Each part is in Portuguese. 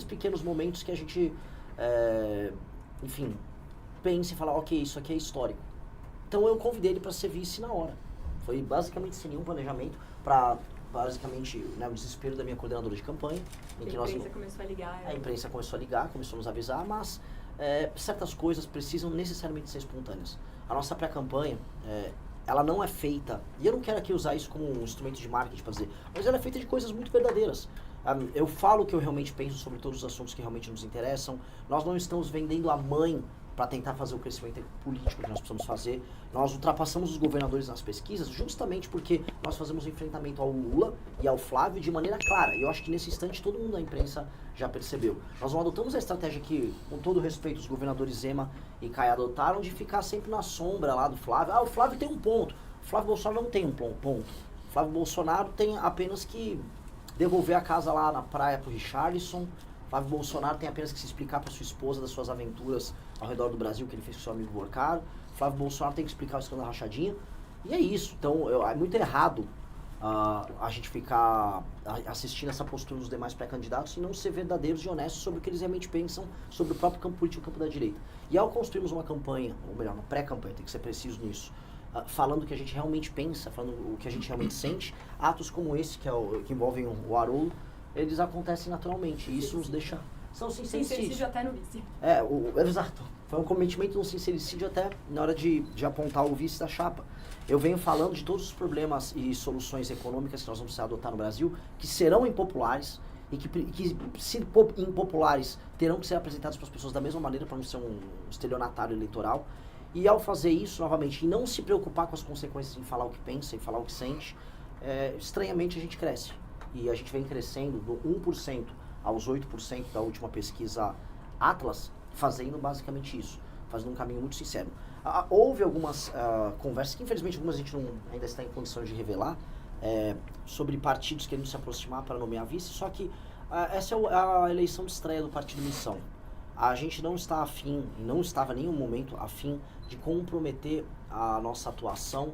pequenos momentos que a gente, enfim, pensa e fala, ok, isso aqui é histórico. Então eu convidei ele para ser vice na hora. Foi basicamente sem nenhum planejamento, para basicamente, né, o desespero da minha coordenadora de campanha. Em que a imprensa começou a ligar. A imprensa começou a ligar, começou a nos avisar, mas certas coisas precisam necessariamente ser espontâneas. A nossa pré-campanha, ela não é feita, e eu não quero aqui usar isso como um instrumento de marketing para dizer, mas ela é feita de coisas muito verdadeiras. Eu falo o que eu realmente penso sobre todos os assuntos que realmente nos interessam. Nós não estamos vendendo a mãe para tentar fazer o crescimento político que nós precisamos fazer. Nós ultrapassamos os governadores nas pesquisas justamente porque nós fazemos um enfrentamento ao Lula e ao Flávio de maneira clara. E eu acho que nesse instante todo mundo da imprensa já percebeu. Nós não adotamos a estratégia que, com todo respeito, os governadores Zema e Caio adotaram de ficar sempre na sombra lá do Flávio. O Flávio tem um ponto. O Flávio Bolsonaro não tem um ponto. O Flávio Bolsonaro tem apenas que devolver a casa lá na praia pro Richarlison. Flávio Bolsonaro tem apenas que se explicar para sua esposa das suas aventuras ao redor do Brasil que ele fez com seu amigo Borcaro. Flávio Bolsonaro tem que explicar o escândalo da rachadinha. E é isso. Então, é muito errado a gente ficar assistindo essa postura dos demais pré-candidatos e não ser verdadeiros e honestos sobre o que eles realmente pensam sobre o próprio campo político e o campo da direita. E ao construirmos uma campanha, ou melhor, uma pré-campanha, tem que ser preciso nisso, falando o que a gente realmente pensa, falando o que a gente realmente sente, atos como esse, que envolvem o Haroldo, eles acontecem naturalmente. E isso nos deixa... São sincericídio até no vice. Exato. Foi um cometimento de um sincericídio até na hora de apontar o vice da chapa. Eu venho falando de todos os problemas e soluções econômicas que nós vamos adotar no Brasil, que serão impopulares e que se impopulares, terão que ser apresentados para as pessoas da mesma maneira para não ser um estelionatário eleitoral. E ao fazer isso, novamente, e não se preocupar com as consequências em falar o que pensa, em falar o que sente, estranhamente a gente cresce. E a gente vem crescendo do 1% aos 8% da última pesquisa Atlas, fazendo basicamente isso, fazendo um caminho muito sincero. Houve algumas conversas, que infelizmente algumas a gente não ainda está em condições de revelar, sobre partidos querendo se aproximar para nomear vice, só que essa é a eleição de estreia do Partido Missão. A gente não está afim, não estava em nenhum momento afim de comprometer a nossa atuação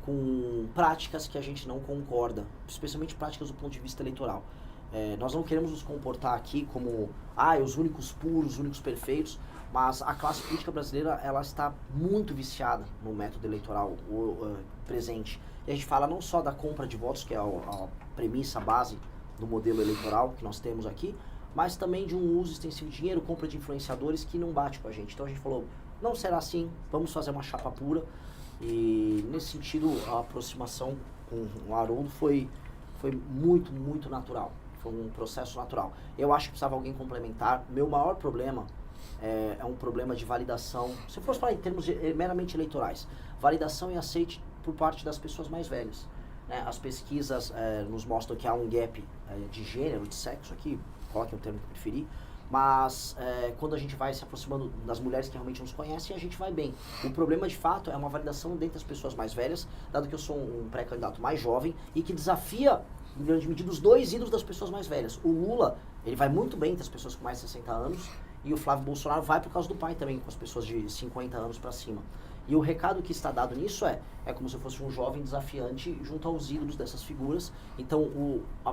com práticas que a gente não concorda, especialmente práticas do ponto de vista eleitoral. Nós não queremos nos comportar aqui como os únicos puros, os únicos perfeitos, mas a classe política brasileira ela está muito viciada no método eleitoral presente. E a gente fala não só da compra de votos, que é a premissa, a base do modelo eleitoral que nós temos aqui, mas também de um uso extensivo de dinheiro, compra de influenciadores que não bate com a gente. Então a gente falou, não será assim, vamos fazer uma chapa pura. E nesse sentido a aproximação com o Haroldo foi muito, muito natural. Foi um processo natural. Eu acho que precisava alguém complementar. Meu maior problema é um problema de validação. Se fosse falar em termos meramente eleitorais, validação e aceite por parte das pessoas mais velhas. As pesquisas nos mostram que há um gap de gênero, de sexo aqui, coloque o termo que preferir, mas quando a gente vai se aproximando das mulheres que realmente nos conhecem, a gente vai bem. O problema, de fato, é uma validação dentre as pessoas mais velhas, dado que eu sou um pré-candidato mais jovem e que desafia, em grande medida, os dois ídolos das pessoas mais velhas. O Lula, ele vai muito bem entre as pessoas com mais de 60 anos, e o Flávio Bolsonaro vai por causa do pai também, com as pessoas de 50 anos para cima. E o recado que está dado nisso é como se eu fosse um jovem desafiante junto aos ídolos dessas figuras. Então,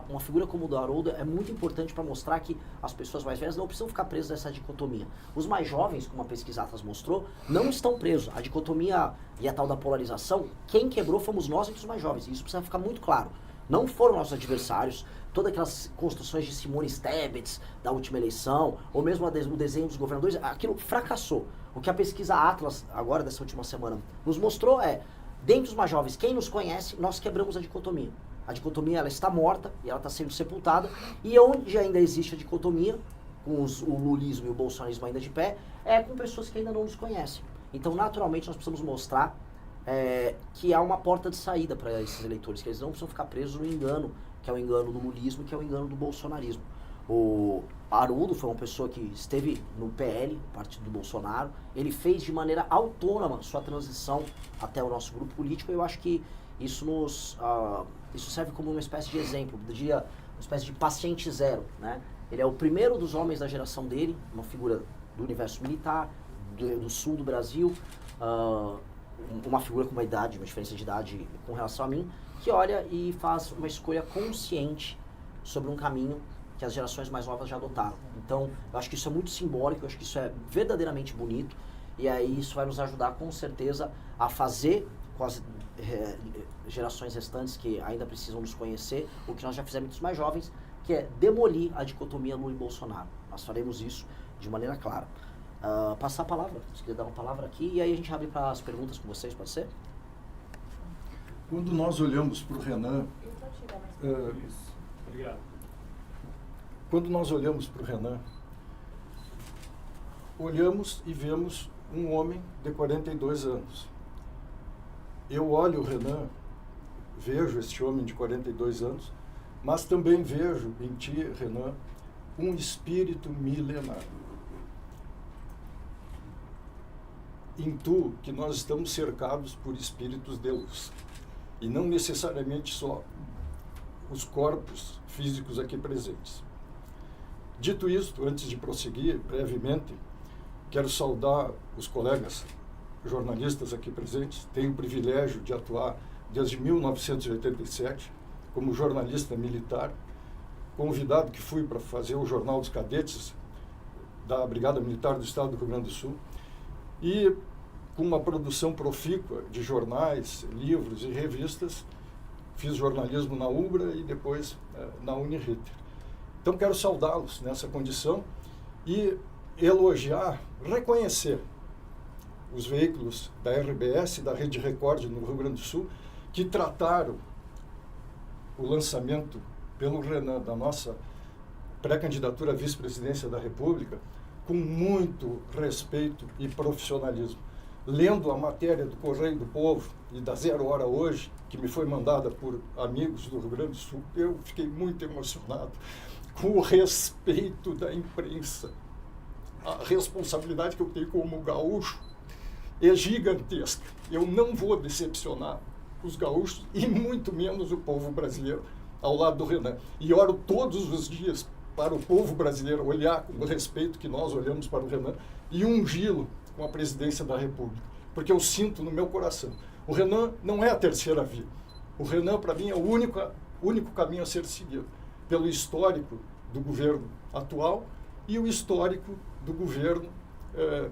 uma figura como o do Haroldo é muito importante para mostrar que as pessoas mais velhas não precisam ficar presas a essa dicotomia. Os mais jovens, como a pesquisa Atlas mostrou, não estão presos. A dicotomia e a tal da polarização, quem quebrou fomos nós entre os mais jovens. E isso precisa ficar muito claro. Não foram nossos adversários, todas aquelas construções de Simone Tebet da última eleição, ou mesmo o desenho dos governadores, aquilo fracassou. O que a pesquisa Atlas, agora dessa última semana, nos mostrou dentre os mais jovens, quem nos conhece, nós quebramos a dicotomia. A dicotomia ela está morta e ela está sendo sepultada, e onde ainda existe a dicotomia, com o lulismo e o bolsonarismo ainda de pé, com pessoas que ainda não nos conhecem. Então, naturalmente, nós precisamos mostrar que há uma porta de saída para esses eleitores, que eles não precisam ficar presos no engano, que é o engano do lulismo, que é o engano do bolsonarismo. O Haroldo foi uma pessoa que esteve no PL, partido do Bolsonaro, ele fez de maneira autônoma sua transição até o nosso grupo político, e eu acho que isso isso serve como uma espécie de exemplo, eu diria uma espécie de paciente zero, né? Ele é o primeiro dos homens da geração dele, uma figura do universo militar, do sul do Brasil, uma figura com uma diferença de idade com relação a mim, que olha e faz uma escolha consciente sobre um caminho que as gerações mais novas já adotaram. Então, eu acho que isso é muito simbólico, eu acho que isso é verdadeiramente bonito, e aí isso vai nos ajudar com certeza a fazer com as gerações restantes que ainda precisam nos conhecer, o que nós já fizemos com os mais jovens, que é demolir a dicotomia Lula e Bolsonaro. Nós faremos isso de maneira clara. Passar a palavra, se quiser dar uma palavra aqui, e aí a gente abre para as perguntas com vocês, pode ser? Quando nós olhamos para o Renan... Obrigado. Quando nós olhamos para o Renan, olhamos e vemos um homem de 42 anos. Eu olho o Renan, vejo este homem de 42 anos, mas também vejo em ti, Renan, um espírito milenar. Intuo que nós estamos cercados por espíritos de luz, e não necessariamente só os corpos físicos aqui presentes. Dito isto, antes de prosseguir brevemente, quero saudar os colegas jornalistas aqui presentes. Tenho o privilégio de atuar desde 1987 como jornalista militar, convidado que fui para fazer o Jornal dos Cadetes da Brigada Militar do Estado do Rio Grande do Sul, e com uma produção profícua de jornais, livros e revistas. Fiz jornalismo na UBRA e depois na Uniriter. Então quero saudá-los nessa condição e elogiar, reconhecer os veículos da RBS e da Rede Record no Rio Grande do Sul, que trataram o lançamento pelo Renan da nossa pré-candidatura à vice-presidência da República com muito respeito e profissionalismo. Lendo a matéria do Correio do Povo e da Zero Hora Hoje, que me foi mandada por amigos do Rio Grande do Sul, eu fiquei muito emocionado com o respeito da imprensa. A responsabilidade que eu tenho como gaúcho é gigantesca. Eu não vou decepcionar os gaúchos e muito menos o povo brasileiro ao lado do Renan. E oro todos os dias para o povo brasileiro olhar com o respeito que nós olhamos para o Renan e ungí-lo com a presidência da República. Porque eu sinto no meu coração. O Renan não é a terceira via. O Renan, para mim, é o único caminho a ser seguido, pelo histórico do governo atual e o histórico do governo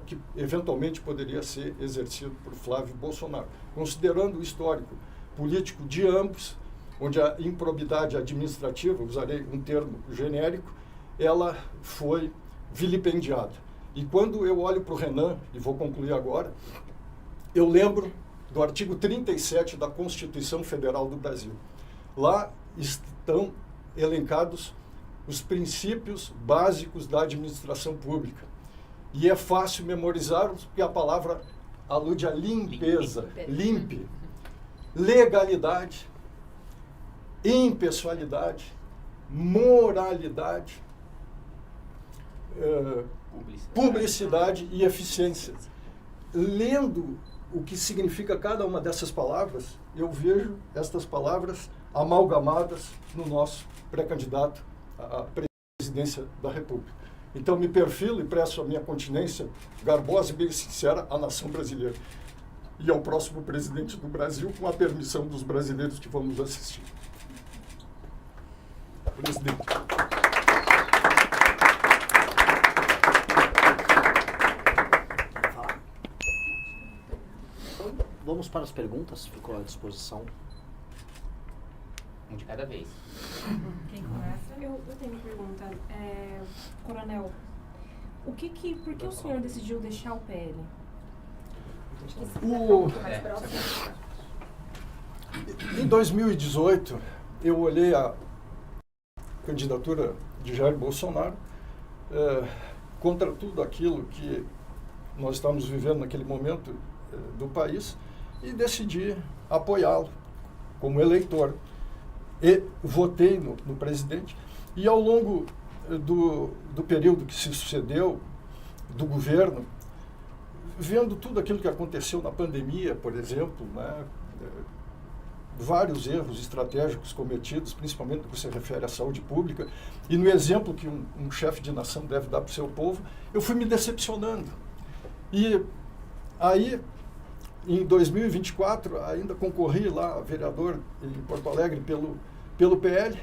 que eventualmente poderia ser exercido por Flávio Bolsonaro. Considerando o histórico político de ambos, onde a improbidade administrativa, usarei um termo genérico, ela foi vilipendiada. E quando eu olho para o Renan, e vou concluir agora, eu lembro do artigo 37 da Constituição Federal do Brasil. Lá estão elencados os princípios básicos da administração pública. E é fácil memorizá-los, porque a palavra alude à limpeza, limpe, legalidade, impessoalidade, moralidade, publicidade e eficiência. Lendo o que significa cada uma dessas palavras, eu vejo estas palavras amalgamadas no nosso pré-candidato à presidência da República. Então me perfilo e presto a minha continência garbosa e bem sincera à nação brasileira e ao próximo presidente do Brasil, com a permissão dos brasileiros que vão nos assistir. Presidente. Vamos para as perguntas, ficou à disposição. Um de cada vez. Quem começa? Eu tenho uma pergunta. Coronel, por que o senhor decidiu deixar o PL? Em 2018, eu olhei a candidatura de Jair Bolsonaro contra tudo aquilo que nós estamos vivendo naquele momento do país e decidi apoiá-lo como eleitor. E votei no presidente. E ao longo do período que se sucedeu do governo, vendo tudo aquilo que aconteceu na pandemia, por exemplo, né, vários erros estratégicos cometidos, principalmente no que se refere à saúde pública, e no exemplo que um chefe de nação deve dar para o seu povo, eu fui me decepcionando. E aí, em 2024, ainda concorri lá a vereador em Porto Alegre pelo PL,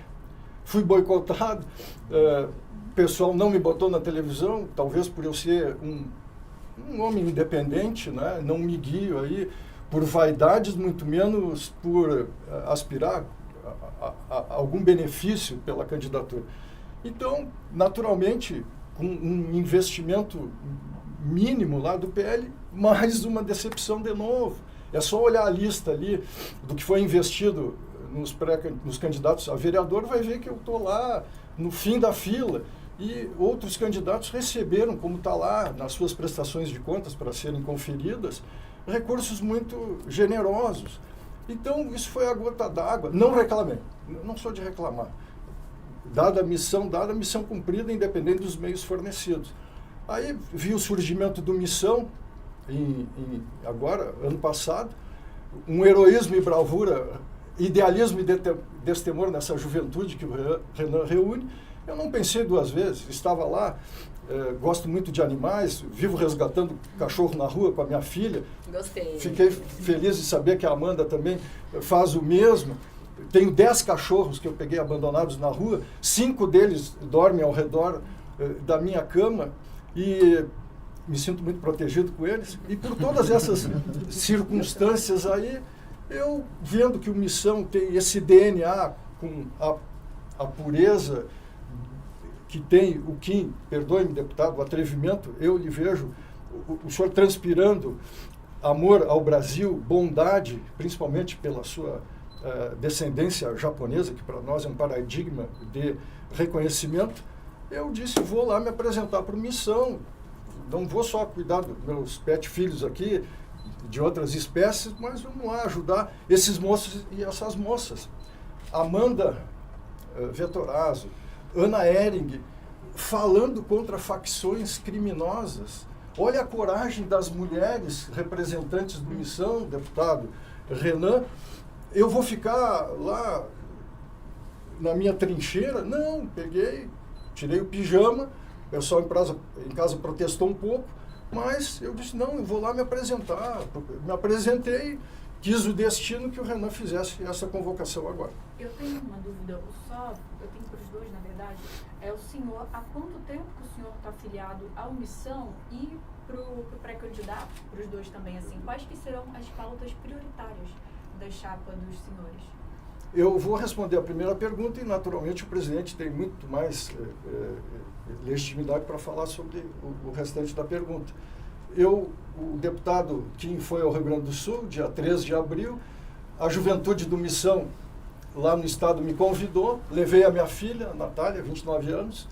fui boicotado, o pessoal não me botou na televisão, talvez por eu ser um homem independente, né? Não me guio aí por vaidades, muito menos por aspirar a algum benefício pela candidatura. Então, naturalmente, com um investimento mínimo lá do PL, mais uma decepção de novo. É só olhar a lista ali do que foi investido nos candidatos a vereador, vai ver que eu estou lá no fim da fila. E outros candidatos receberam, como está lá nas suas prestações de contas para serem conferidas, recursos muito generosos. Então, isso foi a gota d'água. Não reclamei, não sou de reclamar. Dada a missão cumprida, independente dos meios fornecidos. Aí vi o surgimento do Missão, agora, ano passado, um heroísmo e bravura, idealismo e destemor nessa juventude que o Renan reúne. Eu não pensei duas vezes, estava lá, gosto muito de animais, vivo resgatando cachorro na rua com a minha filha. Gostei. Fiquei feliz de saber que a Amanda também faz o mesmo. Tenho 10 cachorros que eu peguei abandonados na rua, 5 deles dormem ao redor da minha cama e me sinto muito protegido com eles. E por todas essas circunstâncias aí, eu vendo que o Missão tem esse DNA com a pureza que tem o Kim, perdoe-me, deputado, o atrevimento, eu lhe vejo, o senhor transpirando amor ao Brasil, bondade, principalmente pela sua descendência japonesa, que para nós é um paradigma de reconhecimento. Eu disse, vou lá me apresentar para o Missão, não vou só cuidar dos meus pet filhos aqui, de outras espécies, mas vamos lá ajudar esses moços e essas moças. Amanda Vettorazzo, Ana Ehring, falando contra facções criminosas. Olha a coragem das mulheres representantes do Missão, deputado Renan. Eu vou ficar lá na minha trincheira? Não, peguei, tirei o pijama, o pessoal em casa protestou um pouco, mas eu disse, não, eu vou lá me apresentar. Me apresentei, quis o destino que o Renan fizesse essa convocação agora. Eu tenho uma dúvida, eu tenho para os dois, na verdade, o senhor, há quanto tempo que o senhor está afiliado ao Missão e para o pré-candidato, para os dois também, assim, quais que serão as pautas prioritárias da chapa dos senhores? Eu vou responder a primeira pergunta e, naturalmente, o presidente tem muito mais legitimidade para falar sobre o restante da pergunta. O deputado Kim foi ao Rio Grande do Sul, dia 13 de abril, a juventude do Missão, lá no estado, me convidou, levei a minha filha, a Natália, 29 anos,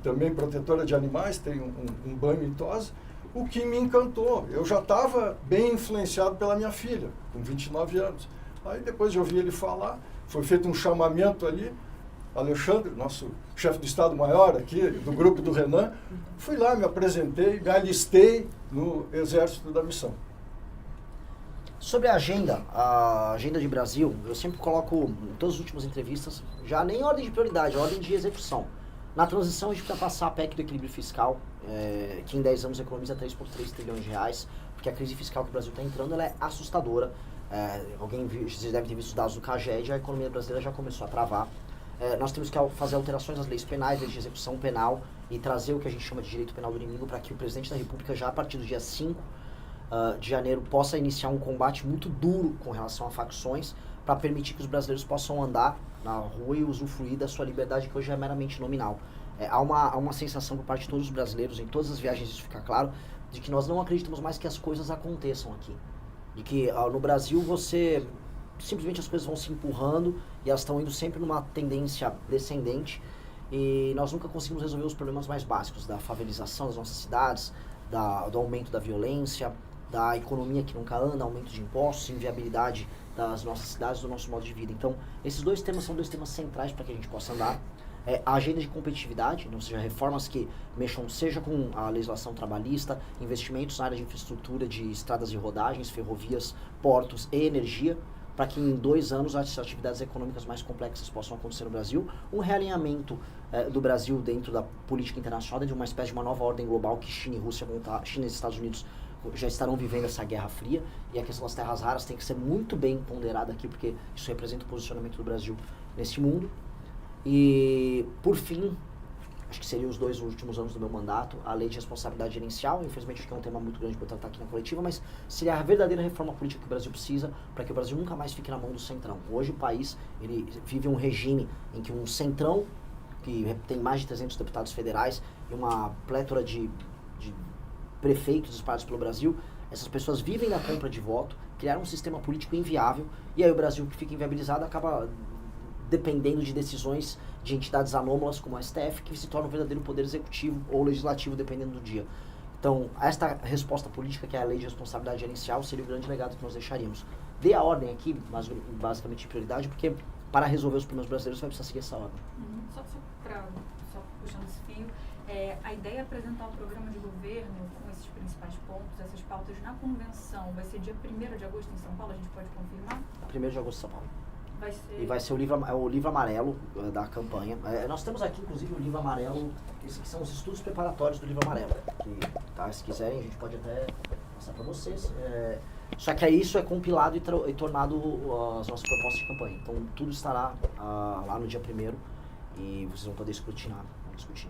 também protetora de animais, tem um banho em tosa. O que me encantou, eu já estava bem influenciado pela minha filha, com 29 anos. Aí depois de ouvir ele falar, foi feito um chamamento ali, Alexandre, nosso chefe do Estado-Maior aqui, do grupo do Renan, fui lá, me apresentei, me alistei no Exército da Missão. Sobre a agenda de Brasil, eu sempre coloco em todas as últimas entrevistas, já nem ordem de prioridade, ordem de execução. Na transição, a gente precisa passar a PEC do equilíbrio fiscal, que em 10 anos economiza 3,3 trilhões de reais, porque a crise fiscal que o Brasil está entrando ela é assustadora. Vocês devem ter visto os dados do CAGED, a economia brasileira já começou a travar. Nós temos que fazer alterações nas leis penais, leis de execução penal, e trazer o que a gente chama de direito penal do inimigo para que o presidente da República, já a partir do dia 5 de janeiro, possa iniciar um combate muito duro com relação a facções, para permitir que os brasileiros possam andar na rua e usufruir da sua liberdade, que hoje é meramente nominal. Há uma sensação por parte de todos os brasileiros, em todas as viagens isso fica claro, de que nós não acreditamos mais que as coisas aconteçam aqui. De que no Brasil simplesmente as coisas vão se empurrando e elas estão indo sempre numa tendência descendente e nós nunca conseguimos resolver os problemas mais básicos da favelização das nossas cidades, do aumento da violência, da economia que nunca anda, aumento de impostos, inviabilidade das nossas cidades, do nosso modo de vida. Então, esses dois temas são dois temas centrais para que a gente possa andar. A agenda de competitividade, ou seja, reformas que mexam seja com a legislação trabalhista, investimentos na área de infraestrutura de estradas de rodagens, ferrovias, portos e energia, para que em 2 anos as atividades econômicas mais complexas possam acontecer no Brasil. Um realinhamento do Brasil dentro da política internacional, dentro de uma espécie de uma nova ordem global que China e Rússia China e Estados Unidos já estarão vivendo essa guerra fria, e a questão das terras raras tem que ser muito bem ponderada aqui, porque isso representa o posicionamento do Brasil nesse mundo. E, por fim, acho que seriam os 2 últimos anos do meu mandato, a lei de responsabilidade gerencial. Infelizmente, acho que é um tema muito grande para eu tratar aqui na coletiva, mas seria a verdadeira reforma política que o Brasil precisa para que o Brasil nunca mais fique na mão do centrão. Hoje o país ele vive um regime em que um centrão, que tem mais de 300 deputados federais e uma plétora de prefeitos espalhados pelo Brasil, essas pessoas vivem da compra de voto, criaram um sistema político inviável, e aí o Brasil, que fica inviabilizado, acaba dependendo de decisões de entidades anômalas como a STF, que se torna um verdadeiro poder executivo ou legislativo, dependendo do dia. Então, esta resposta política, que é a lei de responsabilidade gerencial, seria o grande legado que nós deixaríamos. Dei a ordem aqui, mas basicamente de prioridade, porque para resolver os problemas brasileiros vai precisar seguir essa ordem. Só puxando esse fio, a ideia é apresentar um programa de governo com esses principais pontos, essas pautas na convenção. Vai ser dia 1º de agosto em São Paulo, a gente pode confirmar? 1º de agosto em São Paulo. Vai ser... E vai ser o livro amarelo da campanha. Nós temos aqui, inclusive, o livro amarelo, esses que são os estudos preparatórios do livro amarelo. Que, tá, se quiserem, a gente pode até passar para vocês. Só que aí isso é compilado e tornado as nossas propostas de campanha. Então, tudo estará lá no dia 1º e vocês vão poder escrutinar, discutir.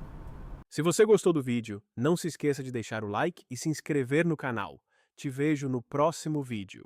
Se você gostou do vídeo, não se esqueça de deixar o like e se inscrever no canal. Te vejo no próximo vídeo.